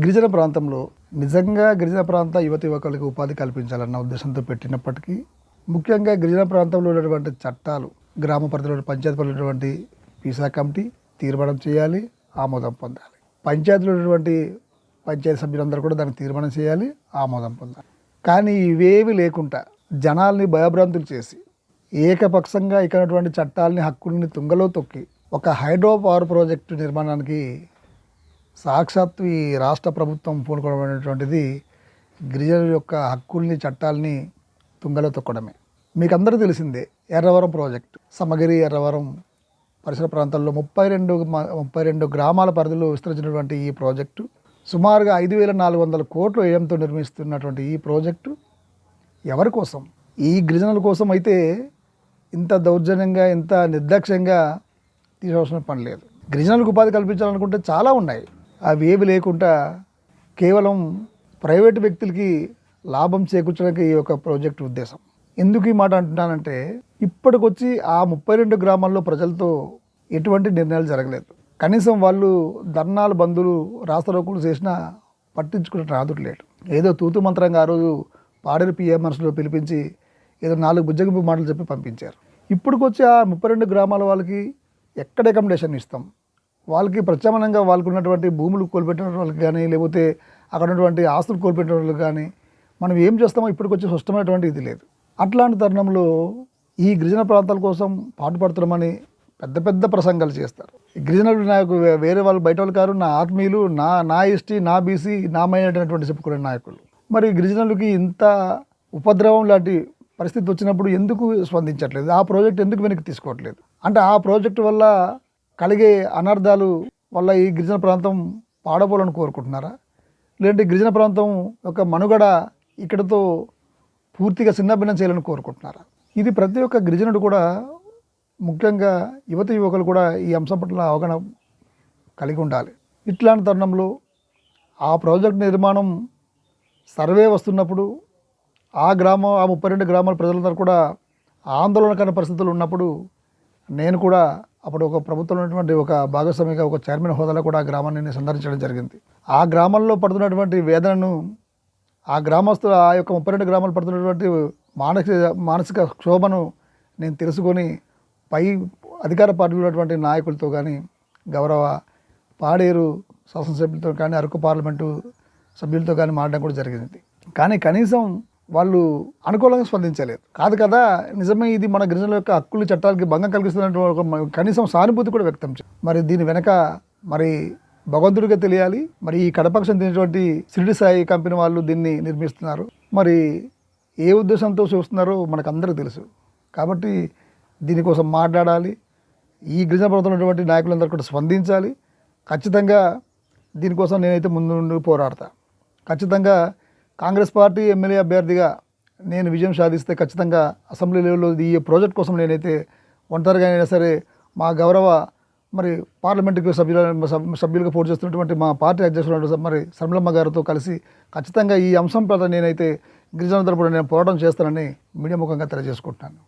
గిరిజన ప్రాంతంలో నిజంగా గిరిజన ప్రాంత యువకులకు ఉపాధి కల్పించాలన్న ఉద్దేశంతో పెట్టినప్పటికీ ముఖ్యంగా గిరిజన ప్రాంతంలో ఉన్నటువంటి చట్టాలు గ్రామ పరిధిలో పంచాయతీ పరిధిలో ఉన్నటువంటి పీసా కమిటీ తీర్మానం చేయాలి, ఆమోదం పొందాలి. పంచాయతీలో ఉన్నటువంటి పంచాయతీ సభ్యులందరూ కూడా దాన్ని తీర్మానం చేయాలి, ఆమోదం పొందాలి. కానీ ఇవేవి లేకుండా జనాల్ని భయభ్రాంతులు చేసి ఏకపక్షంగా ఇక్కడ చట్టాలని హక్కుల్ని తుంగలో తొక్కి ఒక హైడ్రో పవర్ ప్రాజెక్టు నిర్మాణానికి సాక్షాత్తు ఈ రాష్ట్ర ప్రభుత్వం పూనుకోవడమైనటువంటిది గిరిజనుల యొక్క హక్కుల్ని చట్టాలని తుంగలో తొక్కడమే. మీకు అందరూ తెలిసిందే ఎర్రవరం ప్రాజెక్టు, సమగిరి ఎర్రవరం పరిసర ప్రాంతాల్లో 32 గ్రామాల పరిధిలో విస్తరించినటువంటి ఈ ప్రాజెక్టు సుమారుగా 5,400 కోట్ల వ్యయంతో నిర్మిస్తున్నటువంటి ఈ ప్రాజెక్టు ఎవరి కోసం? ఈ గిరిజనుల కోసం అయితే ఇంత దౌర్జన్యంగా ఇంత నిర్లక్ష్యంగా తీసుకోవాల్సిన పని లేదు. గిరిజనులకు ఉపాధి కల్పించాలనుకుంటే చాలా ఉన్నాయి. అవి ఏవి లేకుండా కేవలం ప్రైవేటు వ్యక్తులకి లాభం చేకూర్చడానికి ఈ యొక్క ప్రాజెక్టు ఉద్దేశం. ఎందుకు ఈ మాట అంటున్నానంటే ఇప్పటికొచ్చి ఆ 32 గ్రామాల్లో ప్రజలతో ఎటువంటి నిర్ణయాలు జరగలేదు. కనీసం వాళ్ళు ధర్నాలు బంధువులు రాస్తారోకులు చేసినా పట్టించుకునే రాదుడు లేడు. ఏదో తూతు మంత్రంగా ఆ రోజు పాడేరు పిఎం మనసులో పిలిపించి ఏదో 4 బుజ్జగింపు మాటలు చెప్పి పంపించారు. ఇప్పటికొచ్చి ఆ 32 గ్రామాల వాళ్ళకి ఎక్కడ అకామిడేషన్ ఇస్తాం? వాళ్ళకి ప్రత్యామ్నాయంగా వాళ్ళకు ఉన్నటువంటి భూములు కోల్పెట్టిన వాళ్ళకి కానీ లేకపోతే అక్కడ ఉన్నటువంటి ఆస్తులు కోల్పెట్టిన వాళ్ళకి కానీ మనం ఏం చేస్తామో ఇప్పటికొచ్చి స్పష్టమైనటువంటి ఇది లేదు. అట్లాంటి తరుణంలో ఈ గిరిజన ప్రాంతాల కోసం పాటుపడుతున్నామని పెద్ద పెద్ద ప్రసంగాలు చేస్తారు. గిరిజనులు నాకు వేరే వాళ్ళు బయట వాళ్ళు కారు, నా ఆత్మీయులు, నా ఎస్టీ, నా బీసీ, నా మైనటువంటి చెప్పుకునే నాయకులు. మరి గిరిజనులకి ఇంత ఉపద్రవం లాంటి పరిస్థితి వచ్చినప్పుడు ఎందుకు స్పందించట్లేదు? ఆ ప్రాజెక్ట్ ఎందుకు వెనక్కి తీసుకోవట్లేదు? అంటే ఆ ప్రాజెక్టు వల్ల కలిగే అనర్థాలు వల్ల ఈ గిరిజన ప్రాంతం పాడపోవాలని కోరుకుంటున్నారా? లేదంటే గిరిజన ప్రాంతం యొక్క మనుగడ ఇక్కడతో పూర్తిగా చిన్నభిన్నం చేయాలని కోరుకుంటున్నారా? ఇది ప్రతి ఒక్క గిరిజనుడు కూడా, ముఖ్యంగా యువకులు కూడా ఈ అంశం పట్ల అవగాహన కలిగి ఉండాలి. ఇట్లాంటి తరుణంలో ఆ ప్రాజెక్ట్ నిర్మాణం సర్వే వస్తున్నప్పుడు ఆ 32 గ్రామాల ప్రజలందరూ కూడా ఆందోళనకర పరిస్థితులు ఉన్నప్పుడు నేను కూడా అప్పుడు ఒక ప్రభుత్వంలో ఉన్నటువంటి ఒక భాగస్వామిగా ఒక చైర్మన్ హోదాలో కూడా ఆ గ్రామాన్ని నేను సందర్శించడం జరిగింది. ఆ గ్రామంలో పడుతున్నటువంటి వేదనను, ఆ గ్రామస్తులు ఆ యొక్క 32 గ్రామాలు పడుతున్నటువంటి మానసిక క్షోభను నేను తెలుసుకొని పై అధికార పార్టీలో ఉన్నటువంటి నాయకులతో కానీ, గౌరవ పాడేరు శాసనసభ్యులతో కానీ, అరకు పార్లమెంటు సభ్యులతో కానీ మాట్లాడడం కూడా జరిగింది. కానీ కనీసం వాళ్ళు అనుకూలంగా స్పందించలేదు. కాదు కదా, నిజమే ఇది మన గిరిజనుల యొక్క హక్కులు చట్టాలకి భంగం కలిగిస్తున్నటువంటి కనీసం సానుభూతి కూడా వ్యక్తం చేయాలి. మరి దీని వెనక మరి భగవంతుడిగా తెలియాలి. మరి ఈ కడపక్షం తినేటువంటి షిరిడి సాయి కంపెనీ వాళ్ళు దీన్ని నిర్మిస్తున్నారు. మరి ఏ ఉద్దేశంతో చూస్తున్నారో మనకు అందరికీ తెలుసు. కాబట్టి దీనికోసం మాట్లాడాలి. ఈ గిరిజన ప్రాంతంలో ఉన్నటువంటి నాయకులందరూ కూడా స్పందించాలి. ఖచ్చితంగా దీనికోసం నేనైతే ముందు పోరాడతా. ఖచ్చితంగా కాంగ్రెస్ పార్టీ ఎమ్మెల్యే అభ్యర్థిగా నేను విజయం సాధిస్తే ఖచ్చితంగా అసెంబ్లీ లెవెల్లో ఈ ప్రాజెక్ట్ కోసం నేనైతే ఒంటరిగా అయినా సరే మా గౌరవ మరి పార్లమెంటుకి సభ్యులుగా పోటీ చేస్తున్నటువంటి మా పార్టీ అధ్యక్షుడు మరి శర్మిలమ్మ గారితో కలిసి ఖచ్చితంగా ఈ అంశం పట్ల నేనైతే గిరిజనుల తరపున నేను పోరాటం చేస్తానని మీడియా ముఖంగా తెలియజేసుకుంటున్నాను.